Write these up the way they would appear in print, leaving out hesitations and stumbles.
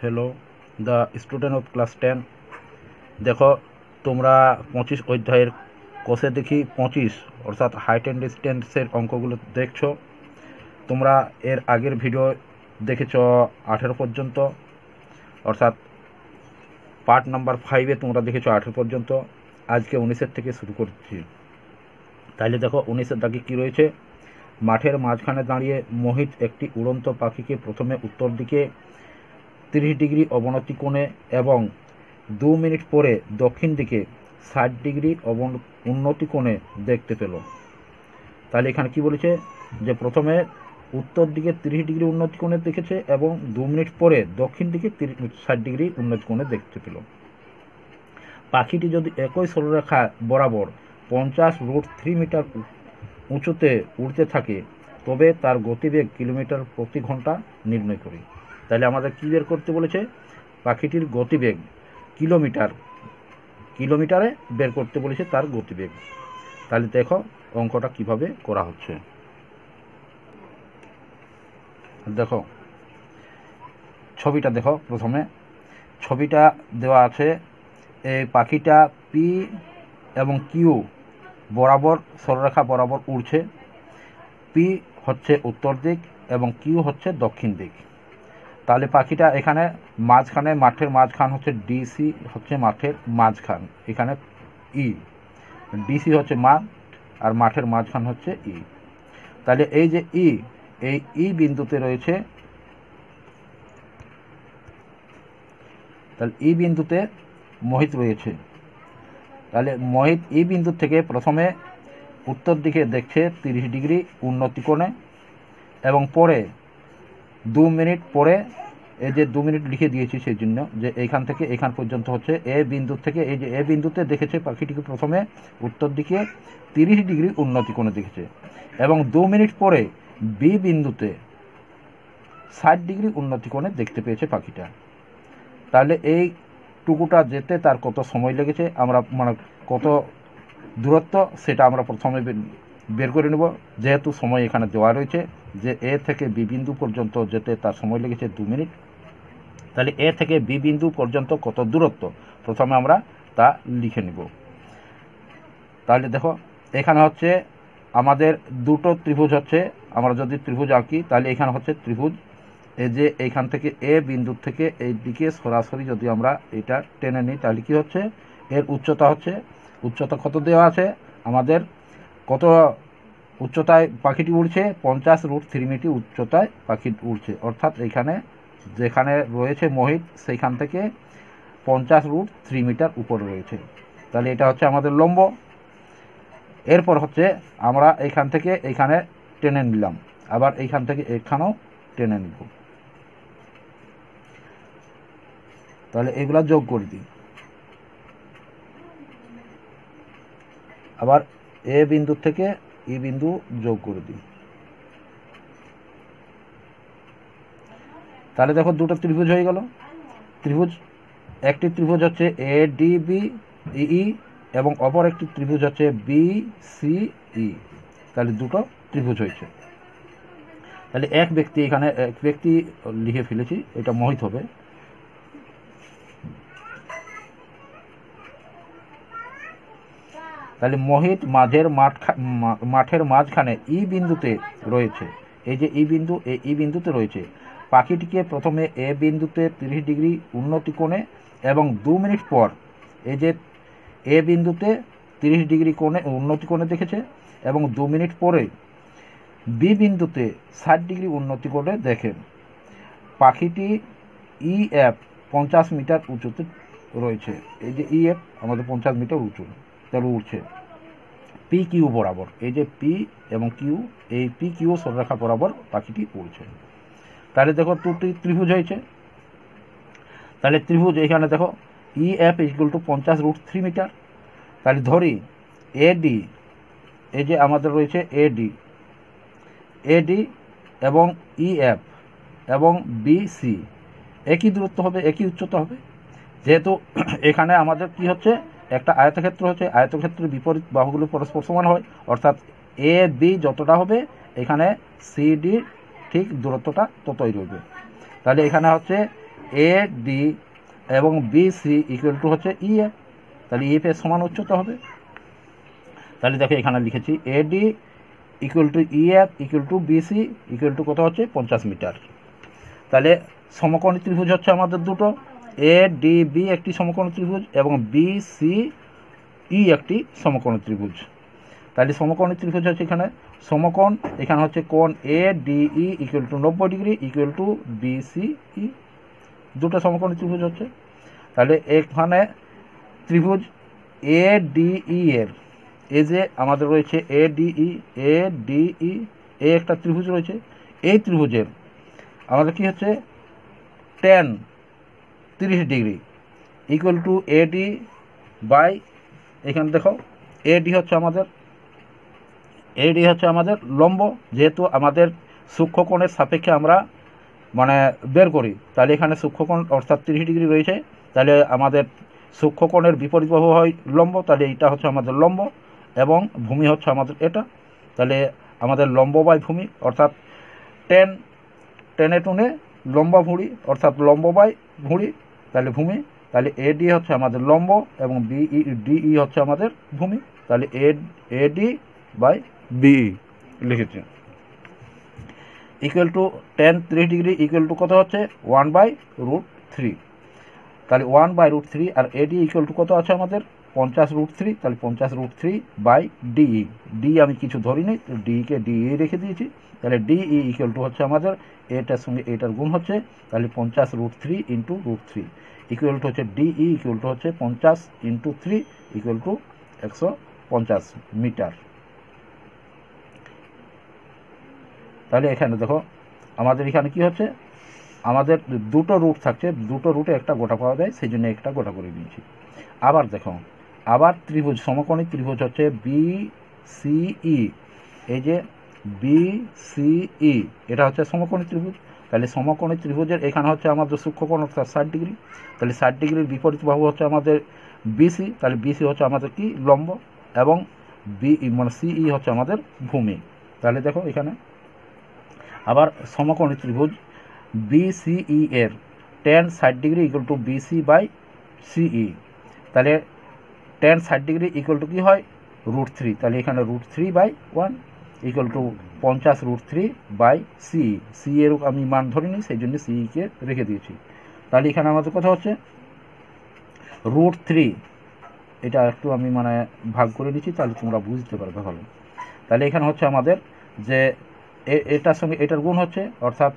Hello the student of class 10 देखो তোমরা 25 অধ্যায়ের কোষে দেখি 25 অর্থাৎ হাইট অ্যান্ড ডিস্টেন্সের অঙ্কগুলো দেখছো। তোমরা এর আগের ভিডিও দেখেছো 18 পর্যন্ত, অর্থাৎ পার্ট নাম্বার 5-এ তোমরা দেখেছো 18 পর্যন্ত। আজকে 19-এর থেকে শুরু করছি। তাহলে দেখো 19-এর দাগে কী রয়েছে। মাঠের মাঝখানে দাঁড়িয়ে মোহিত একটি উড়ন্ত পাখিকে প্রথমে উত্তর দিকে 30 ডিগ্রি অবনতি কোণে এবং 2 মিনিট পরে দক্ষিণ দিকে 60 ডিগ্রি উন্নতি কোণে দেখতে পেল। তাহলে এখানে কি বলেছে যে প্রথমে উত্তর দিকে 30 ডিগ্রি উন্নতি কোণে দেখেছে এবং 2 মিনিট পরে দক্ষিণ দিকে 60 ডিগ্রি উন্নতি কোণে দেখতে পেল। পাখিটি যদি একই সরলরেখা বরাবর 50√3 মিটার উঁচুতে উড়তে থাকে তবে তার গতিবেগ কিলোমিটার প্রতি ঘন্টা নির্ণয় করি। তাহলে আমাদের কী বের করতে বলেছে, পাখিটির গতিবেগ কিলোমিটারে বের করতে বলেছে তার গতিবেগ। তাহলে দেখো অঙ্কটা কিভাবে করা হচ্ছে। দেখো ছবিটা দেখো, প্রথমে ছবিটা দেওয়া আছে। এই পাখিটা পি এবং কিউ বরাবর সরলরেখা বরাবর উড়ছে। পি হচ্ছে উত্তর দিক এবং কিউ হচ্ছে দক্ষিণ দিক। তাহলে পাখিটা এখানে মাঝখানে, মাঠের মাঝখান হচ্ছে ডিসি, হচ্ছে মাঠের মাঝখান, এখানে ই, ডিসি হচ্ছে মাঠ আর মাঠের মাঝখান হচ্ছে ই। তাহলে এই যে এই ই বিন্দুতে রয়েছে, তাহলে ই বিন্দুতে মোহিত রয়েছে। তাহলে মোহিত ই বিন্দু থেকে প্রথমে উত্তর দিকে দেখছে 30 ডিগ্রি উন্নতি কোণে এবং পরে 2 মিনিট পরে, এই যে 2 মিনিট লিখে দিয়েছি সেই জন্য যে এইখান থেকে এখান পর্যন্ত হচ্ছে এ বিন্দু থেকে, এই যে এ বিন্দুতে দেখেছে পাখিটিকে প্রথমে উত্তর দিকে 30 ডিগ্রি উন্নতি কোণে দেখেছে এবং 2 মিনিট পরে বি বিন্দুতে 60 ডিগ্রি উন্নতি কোণে দেখতে পেয়েছে পাখিটা। তাহলে এই টুকুটা যেতে তার কত সময় লেগেছে, আমরা মানে কত দূরত্ব সেটা আমরা প্রথমে বের করে নেব। যেহেতু সময় এখানে দেওয়া রয়েছে যে এ থেকে বি বিন্দু পর্যন্ত যেতে তার সময় লেগেছে 2 মিনিট। তাহলে এ থেকে বি বিন্দু পর্যন্ত কত দূরত্ব প্রথমে আমরা তা লিখে নেব। তাহলে দেখো এখানে হচ্ছে আমাদের দুটো ত্রিভুজ হচ্ছে, আমরা যদি ত্রিভুজ আঁকি তাহলে এখানে হচ্ছে ত্রিভুজ। এই যে এইখান থেকে এ বিন্দু থেকে এই দিকে সরাসরি যদি আমরা এটা টেনে নিই তাহলে কি হচ্ছে, এর উচ্চতা হচ্ছে, উচ্চতা কত দেওয়া আছে আমাদের, কত উচ্চতায় পাখিটি উড়ছে, 50√3 মিটার উচ্চতায় পাখি উড়ছে। অর্থাৎ এইখানে যেখানে রয়েছে মোহিত সেইখান থেকে 50√3 মিটার উপরে রয়েছে। তাহলে এটা হচ্ছে আমাদের লম্ব। এরপর হচ্ছে আমরা এইখান থেকে এইখানে টেনে নিলাম, আবার এইখান থেকে এখানেও টেনে নিব। তাহলে এগুলা যোগ করে দিই। আবার এ বিন্দু থেকে ই বিন্দু যোগ করে দিই। তাহলে দেখো দুটো ত্রিভুজ হয়ে গেল। ত্রিভুজ, একটি ত্রিভুজ হচ্ছে এ ডি বি ই এবং অপর একটি ত্রিভুজ হচ্ছে বি সি ই। তাহলে দুটো ত্রিভুজ হয়েছে। তাহলে এক ব্যক্তি, এখানে এক ব্যক্তি লিখে ফেলেছি, এটা মোহিত হবে। তাহলে মোহিত মাঠের মাঝখানে ই বিন্দুতে রয়েছে। এই যে ই বিন্দু, এই ই বিন্দুতে রয়েছে। পাখিটিকে প্রথমে এ বিন্দুতে 30 ডিগ্রি উন্নতি কোণে এবং 2 মিনিট পর এই যে এ বিন্দুতে 30 ডিগ্রি কোণে উন্নতি কোণে দেখেছে এবং 2 মিনিট পরে বি বিন্দুতে 60 ডিগ্রি উন্নতি কোণে দেখেন। পাখিটি ই এফ 50 মিটার উঁচুতে রয়েছে। এই যে ই এফ আমাদের 50 মিটার উঁচু, তাহলে উঠছে পি কিউ বরাবর। এই যে পি এবং কিউ, এই পি কিউ সরলরেখা বরাবর পাখিটি উড়ছে। তাহলে দেখো দুটি ত্রিভুজ হয়েছে। তাহলে ত্রিভুজ এখানে দেখো E F equal to 50√3 meter. তাহলে ধরি এডি, এই যে আমাদের রয়েছে এডি এবং ই এফ এবং বিসি একই দূরত্ব হবে, একই উচ্চতা হবে। যেহেতু এখানে আমাদের কি হচ্ছে, একটা আয়তক্ষেত্র হচ্ছে, আয়তক্ষেত্রের বিপরীত বাহুগুলো পরস্পর সমান হয়, অর্থাৎ এ বি যতটা হবে এখানে সিডি ঠিক দূরত্বটা ততই রইবে। তাহলে এখানে হচ্ছে এ ডি এবং বি সি ইকুয়াল টু হচ্ছে ই এফ, তাহলে ই এফ এর সমান উচ্চতা হবে। তাহলে দেখো এখানে লিখেছি A D equal to E F equal to B C equal to কত হচ্ছে 50 মিটার। তাহলে সমকোণী ত্রিভুজ হচ্ছে আমাদের দুটো, এ ডি বি একটি সমকোণী ত্রিভুজ এবং বি সি ই একটি সমকোণী ত্রিভুজ। তাহলে সমকোণী ত্রিভুজ হচ্ছে এখানে সমকোণ, এখানে হচ্ছে কোণ A D E equal to 90 degree equal to B C E, দুটো সমকোণী ত্রিভুজ হচ্ছে। তাহলে এখানে ত্রিভুজ এ ডি ই এর এই যে আমাদের রয়েছে এ ডি ই এ একটা ত্রিভুজ রয়েছে, এই ত্রিভুজের আমাদের কি হচ্ছে tan 30 degree equal to A D by, এখানে দেখো এ ডি হচ্ছে আমাদের লম্ব, যেহেতু আমাদের সূক্ষ্মকোণের সাপেক্ষে আমরা মানে বের করি, তাহলে এখানে সূক্ষ্মকোণ অর্থাৎ 30 ডিগ্রি রয়েছে, তাহলে আমাদের সূক্ষ্মকোণের বিপরীত বাহু হয় লম্ব, তাহলে এটা হচ্ছে আমাদের লম্ব এবং ভূমি হচ্ছে আমাদের এটা। তাহলে আমাদের লম্ব বাই ভূমি অর্থাৎ টেনে টুনে লম্বা ভুঁড়ি অর্থাৎ লম্ব বাই ভুঁড়ি, তাহলে ভূমি। তাহলে এ ডি হচ্ছে আমাদের লম্ব এবং ডিই হচ্ছে আমাদের ভূমি, তাহলে এ ডি বাই বিই লিখেছি equal to tan 30 degree equal to কত হচ্ছে 1/√3। তাহলে 1/√3 আর এডি ইকুয়াল টু কত আছে আমাদের 50√3, তাহলে 50√3 বাই ডিই, ডি আমি কিছু ধরিনি, ডিকে ডিই রেখে দিয়েছি। তাহলে ডিই ইকুয়াল টু হচ্ছে আমাদের এটার সঙ্গে এটার গুণ হচ্ছে, তাহলে 50√3 ইন্টু √3 ইকুয়াল টু হচ্ছে ডিই ইকুয়াল টু হচ্ছে 50 ইন্টু 3 ইকুয়াল টু 150 মিটার। তাহলে এখানে দেখো আমাদের এখানে কি হচ্ছে, আমাদের দুটো রুট থাকছে, দুটো রুটে একটা গোটা পাওয়া যায়, সেই জন্য একটা গোটা করে দিয়েছি। আবার দেখো আবার ত্রিভুজ সমকোণী ত্রিভুজ হচ্ছে বি সিই, এই যে বি সিই এটা হচ্ছে সমকোণী ত্রিভুজ। তাহলে সমকোণী ত্রিভুজের এখানে হচ্ছে আমাদের সূক্ষ্মকোণ অর্থাৎ 60 ডিগ্রি, তাহলে 60 ডিগ্রির বিপরীত বাহু হচ্ছে আমাদের বিসি, তাহলে বিসি হচ্ছে আমাদের কি লম্ব এবং বি মানে সিই হচ্ছে আমাদের ভূমি। তাহলে দেখো এখানে আবার সমকোণী ত্রিভুজ বিসিই এর tan 60 degree equal to BC by CE, তাহলে tan 60 ডিগ্রি ইকুয়াল টু কি হয় √3, তাহলে এখানে √3/1 ইকুয়াল টু 50√3 বাই সিই, সি এর আমি মান ধরিনি সেই জন্য সিইকে রেখে দিয়েছি। তাহলে এখানে আমাদের কথা হচ্ছে √3, এটা একটু আমি মানে ভাগ করে দিচ্ছি তাহলে তোমরা বুঝতে পারবে ভালো। তাহলে এখানে হচ্ছে আমাদের যে এটার সঙ্গে এটার গুণ হচ্ছে অর্থাৎ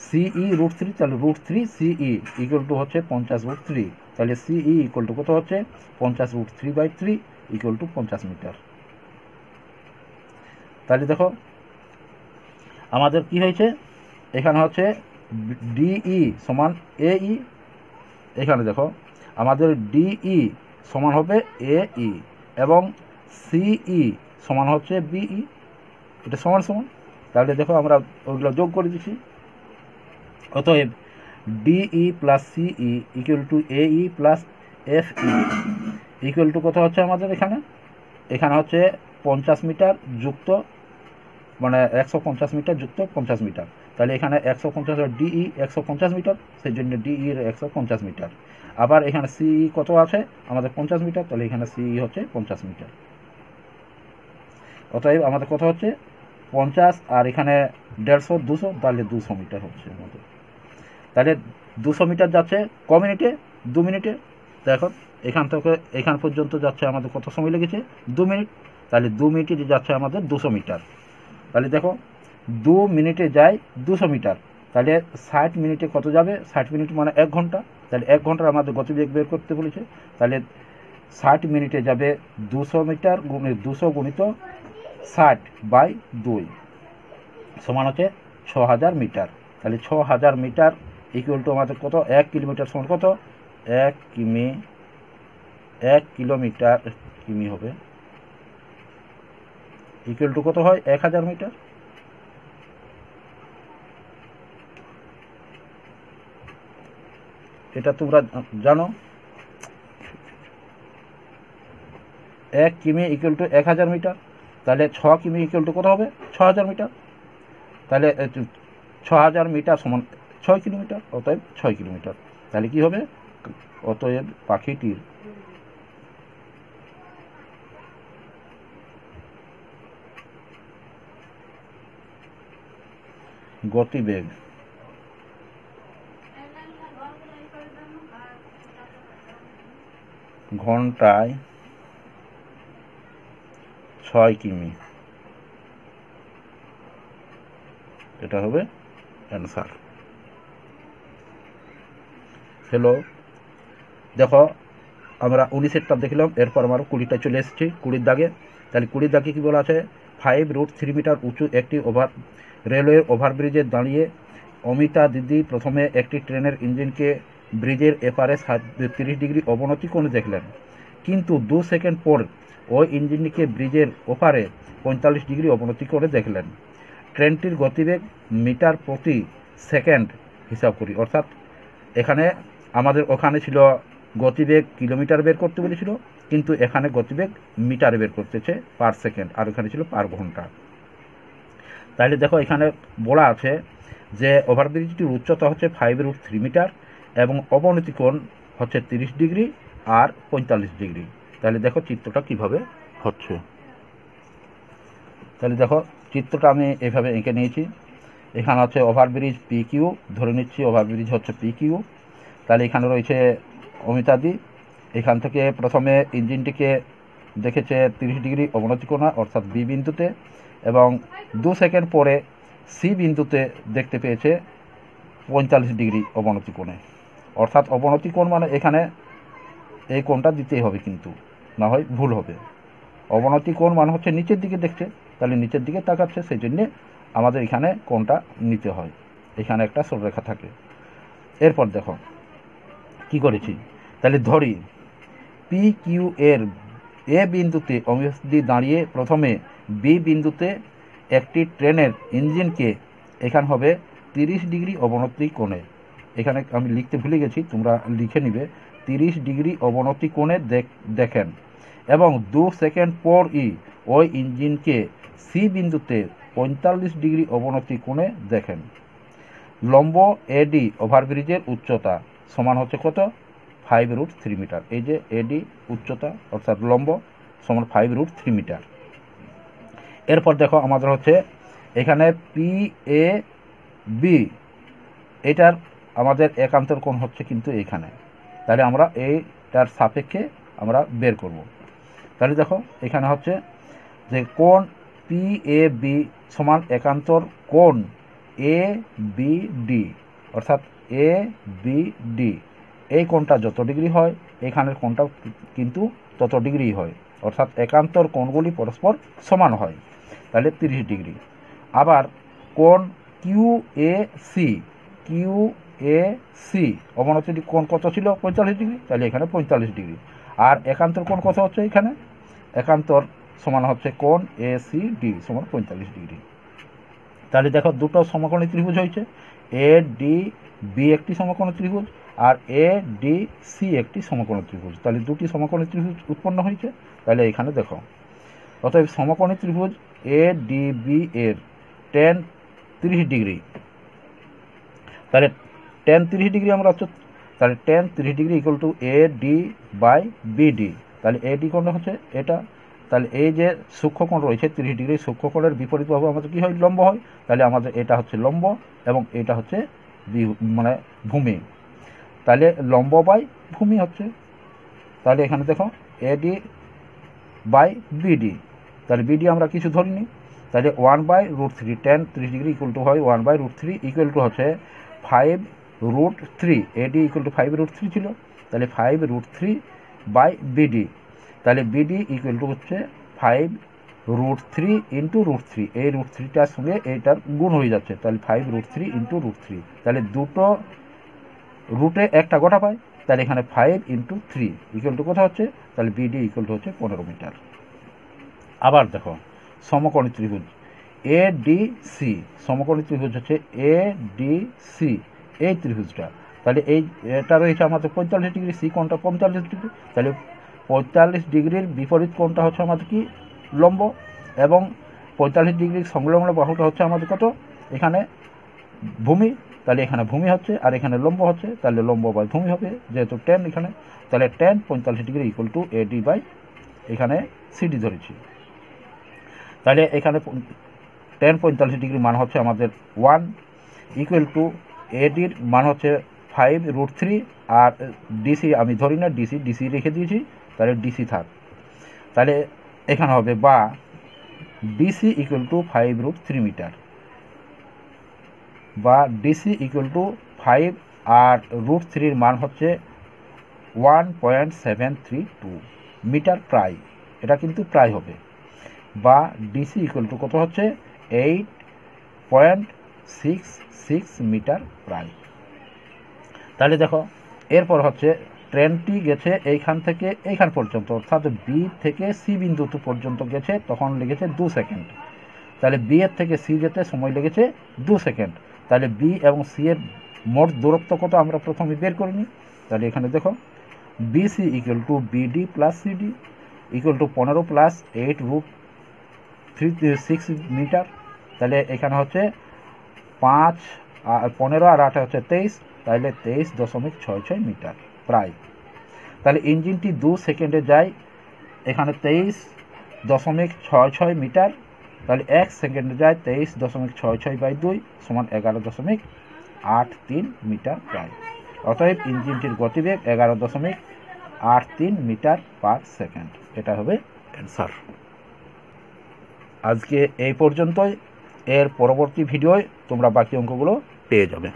সিই √3, তাহলে √3 সিই ইকুয়াল টু হচ্ছে 50√3, তাহলে সিই ইকুয়াল টু কত হচ্ছে 50√3/3 ইকুয়াল টু 50 মিটার। তাহলে দেখো আমাদের কি হয়েছে, এখানে হচ্ছে ডিই সমান এই, এখানে দেখো আমাদের ডিই সমান হবে এই এবং সিই সমান হচ্ছে বিই, এটা সমান সমান। তাহলে দেখো আমরা ওইগুলো যোগ করে দিচ্ছি, অতএব DE plus CE equal to এই প্লাস এফই ইকুয়াল টু কত হচ্ছে আমাদের এখানে হচ্ছে 50 মিটার যুক্ত মানে 150 মিটার যুক্ত 50 মিটার, তাহলে এখানে 150 ডিই 150 মিটার, সেই জন্য ডিই এর 150 মিটার। আবার এখানে সিই কত আছে আমাদের 50 মিটার, তাহলে এখানে সিই হচ্ছে 50 মিটার। অতএব আমাদের কত হচ্ছে 50 আর এখানে 150 200, তাহলে 200 মিটার হচ্ছে আমাদের। তাহলে 200 মিটার যাচ্ছে ক মিনিটে 2 মিনিটে, দেখো এখান থেকে এখান পর্যন্ত যাচ্ছে আমাদের কত সময় লেগেছে 2 মিনিট, তাহলে 2 মিনিটে যাচ্ছে আমাদের 200 মিটার। তাহলে দেখো 2 মিনিটে যায় 200 মিটার, তাহলে 60 মিনিটে কত যাবে 60 মিনিট মানে 1 ঘন্টা, তাহলে 1 ঘন্টার আমাদের গতিবেগ বের করতে বলেছে, তাহলে 60 মিনিটে যাবে 200 মিটার 200 গুণিত 60/2 সমান হচ্ছে 6000 মিটার। তাহলে 6000 মিটার ইকুয়াল টু আমাদের কত 1 কিলোমিটার সমান কত 1 কিলোমিটার কিমি হবে ইকুয়াল টু কত হয় 1000 মিটার। এটা তোমরা জানো 1 কিমি ইকুয়াল টু 1000 মিটার, তাহলে 6 কিমি ইকুয়াল টু কত হবে 6000 মিটার। তাহলে 6000 মিটার সমান 6 কিলোমিটার, অতএব 6 কিলোমিটার। তাহলে কি হবে, অতএব পাখিটির গতিবেগ ঘন্টায় 6 কিমি। এটা হবে অ্যান্সার। হ্যালো, দেখো আমরা 19-এরটা দেখলাম, এরপর আমরা 20টা চলে এসেছি 20 দাগে। তাহলে 20 দাগে কী বলা আছে, 5√3 মিটার উঁচু একটি রেলওয়ের ওভারব্রিজে দাঁড়িয়ে অমিতা দিদি প্রথমে একটি ট্রেনের ইঞ্জিনকে ব্রিজের এপারে 30 ডিগ্রি অবনতি কোণে দেখলেন, কিন্তু 2 সেকেন্ড পর ওই ইঞ্জিনটিকে ব্রিজের ওপারে 45 ডিগ্রি অবনতি করে দেখলেন। ট্রেনটির গতিবেগ মিটার প্রতি সেকেন্ড হিসাব করি। অর্থাৎ এখানে আমাদের ওখানে ছিল গতিবেগ কিলোমিটার বের করতে বলেছিল, কিন্তু এখানে গতিবেগ মিটারে বের করতেছে পার সেকেন্ড, আর ওখানে ছিল পার ঘন্টা। তাহলে দেখো এখানে বলা আছে যে ওভারব্রিজটির উচ্চতা হচ্ছে 5√3 মিটার এবং অবনতি কোণ হচ্ছে 30 ডিগ্রি আর 45 ডিগ্রি। তাহলে দেখো চিত্রটা কিভাবে হচ্ছে। তাহলে দেখো চিত্রটা আমি এইভাবে এঁকে নিয়েছি। এখানে হচ্ছে ওভারব্রিজ PQ, ধরে নিচ্ছি ওভারব্রিজ হচ্ছে PQ। তাহলে এখানে রয়েছে অমিতাদি, এখান থেকে প্রথমে ইঞ্জিনটিকে দেখেছে 30 ডিগ্রি অবনতি কোণে অর্থাৎ বি বিন্দুতে, এবং 2 সেকেন্ড পরে সি বিন্দুতে দেখতে পেয়েছে 45 ডিগ্রি অবনতি কোণে। অর্থাৎ অবনতি কোণ মানে এখানে এই কোণটা দিতেই হবে, কিন্তু না হয় ভুল হবে। অবনতি কোণ মানে হচ্ছে নিচের দিকে দেখছে, তাহলে নিচের দিকে তাকাচ্ছে, সেই জন্যে আমাদের এখানে কোণটা নিতে হয়। এখানে একটা সরলরেখা থাকে। এরপর দেখো কি করেছি, তাহলে ধরি PQ এর এ বিন্দুতে অমিতাদি দাঁড়িয়ে প্রথমে বি বিন্দুতে একটি ট্রেনের ইঞ্জিনকে, এখানে হবে 30 ডিগ্রি অবনতি কোণে, এখানে আমি লিখতে ভুলে গেছি, তোমরা লিখে নিবে, 30 ডিগ্রি অবনতি কোণে দেখেন, এবং 2 সেকেন্ড পর ওই ইঞ্জিনকে সি বিন্দুতে 45 ডিগ্রি অবনতি কোণে দেখেন। লম্ব AD ওভারব্রিজের উচ্চতা সমান হচ্ছে কত, 5√3 মিটার। এই যে AD উচ্চতা অর্থাৎ লম্ব সমান 5√3 মিটার। এরপর দেখো আমাদের হচ্ছে এখানে PAB, এটার আমাদের একান্তর কোণ হচ্ছে কিন্তু এখানে, তাহলে আমরা এইটার সাপেক্ষে আমরা বের করব। তাহলে দেখো এখানে হচ্ছে যে কোণ PAB সমান একান্তর কোণ ABD, অর্থাৎ ABD, এই কোণটা যত ডিগ্রি হয় এখানের কোণটা কিন্তু তত ডিগ্রি হয়, অর্থাৎ একান্তর কোণগুলি পরস্পর সমান হয়, তাহলে 30 ডিগ্রি। আবার কোণ QAC অবনতি কোণ কত ছিল, 45 ডিগ্রি, তাহলে এখানে 45 ডিগ্রি। আর একান্তর কোণ কত হচ্ছে, এখানে একান্তর সমান হচ্ছে কোণ ACD সমান 45 ডিগ্রি। তাহলে দেখো দুটো সমকোণী ত্রিভুজ হয়েছে, ADB একটি সমকোণী ত্রিভুজ আর ADC একটি সমকোণী ত্রিভুজ। তাহলে দুটি সমকোণী ত্রিভুজ উৎপন্ন হয়েছে। তাহলে এখানে দেখো, অতএব সমকোণী ত্রিভুজ ADB এর tan 30 ডিগ্রি, তাহলে tan 30 ডিগ্রি আমরা হচ্ছে, তাহলে tan 30 degree equal two AD/BD। তাহলে AD কোণটা হচ্ছে এটা, তাহলে এই যে সূক্ষ্মকোণ রয়েছে 30 ডিগ্রি, সূক্ষ্মকোণের বিপরীত বাহু আমাদের কি হয়, লম্ব হয়। তাহলে আমাদের এটা হচ্ছে লম্ব এবং এটা হচ্ছে মানে ভূমি, তাহলে লম্ব বাই ভূমি হচ্ছে। তাহলে এখানে দেখো AD/BD, তাহলে BD আমরা কিছু ধরিনি, তাহলে 1/√3 tan 30 ডিগ্রি ইকুয়াল টু হয় 1/√3 ইকুয়াল টু হচ্ছে 5√3, AD ইকুয়াল টু 5√3 ছিল, তাহলে 5√3/BD, তাহলে BD ইকুয়াল টু হচ্ছে 5√3 ইন্টু √3, এই √3টার সঙ্গে এইটার গুণ হয়ে যাচ্ছে, তাহলে 5√3 ইন্টু √3, তাহলে দুটো রুটে একটা গোটা পায়, তাহলে এখানে 5 ইন্টু 3 ইকুয়াল টু কোথা হচ্ছে, তাহলে BD ইকুয়াল টু হচ্ছে 15 মিটার। আবার দেখো সমকোণী ত্রিভুজ ADC, সমকোণী ত্রিভুজ হচ্ছে ADC, এই ত্রিভুজটা, তাহলে এটা রয়েছে আমাদের 45 ডিগ্রি, সি কোণটা 45 ডিগ্রি, তাহলে 45 ডিগ্রির বিপরীত কোণটা হচ্ছে আমাদের কি, লম্ব, এবং 45 ডিগ্রির সংলগ্ন বাহুটা হচ্ছে আমাদের কত, এখানে ভূমি, তাহলে এখানে ভূমি হচ্ছে আর এখানে লম্ব হচ্ছে, তাহলে লম্ব বাই ভূমি হবে, যেহেতু টেন এখানে, তাহলে tan 45 degree equal to AD by এখানে সিডি ধরেছি। তাহলে এখানে টেন 45 ডিগ্রি মান হচ্ছে আমাদের 1 ইকুয়াল টু এডির মান হচ্ছে 5√3, আর ডিসি আমি ধরি না, ডিসি রেখে দিয়েছি, তাহলে ডিসি থাক। তাহলে এখানে হবে বা ডিসি ইকুয়াল টু 5√3 মিটার, বা ডিসি ইকুয়াল টু 5 আর √3 মান হচ্ছে 1.732 মিটার প্রায়, এটা কিন্তু প্রায় হবে, বা ডিসি ইকুয়াল টু কত হচ্ছে 8.66 মিটার প্রায়। তাহলে দেখো এরপর হচ্ছে ট্রেনটি গেছে এইখান থেকে এইখান পর্যন্ত, অর্থাৎ বি থেকে সি বিন্দু পর্যন্ত গেছে, তখন লেগেছে 2 সেকেন্ড। তাহলে বি এর থেকে সি যেতে সময় লেগেছে 2 সেকেন্ড। তাহলে বি এবং সি এর মোট দূরত্ব কত আমরা প্রথমে বের করে নিই। তাহলে এখানে দেখো BC equal to BD plus CD equal to 15 plus 8√36 meter. তাহলে এখানে হচ্ছে 5 আর 15 আর 8 হচ্ছে 23, তাহলে 23.66 মিটার প্রায়। তাহলে ইঞ্জিনটি 2 সেকেন্ডে যায় এখানে 23.66 মিটার, তাহলে 1 সেকেন্ডে যায় 23.66 বাই 2 সমান 11.83 মিটার প্রায়। অতএব ইঞ্জিনটির গতিবেগ 11.83 মিটার পার সেকেন্ড। এটা হবে অ্যান্সার। আজকে এই পর্যন্তই, এর পরবর্তী ভিডিওয় তোমরা বাকি অঙ্কগুলো পেয়ে যাবে।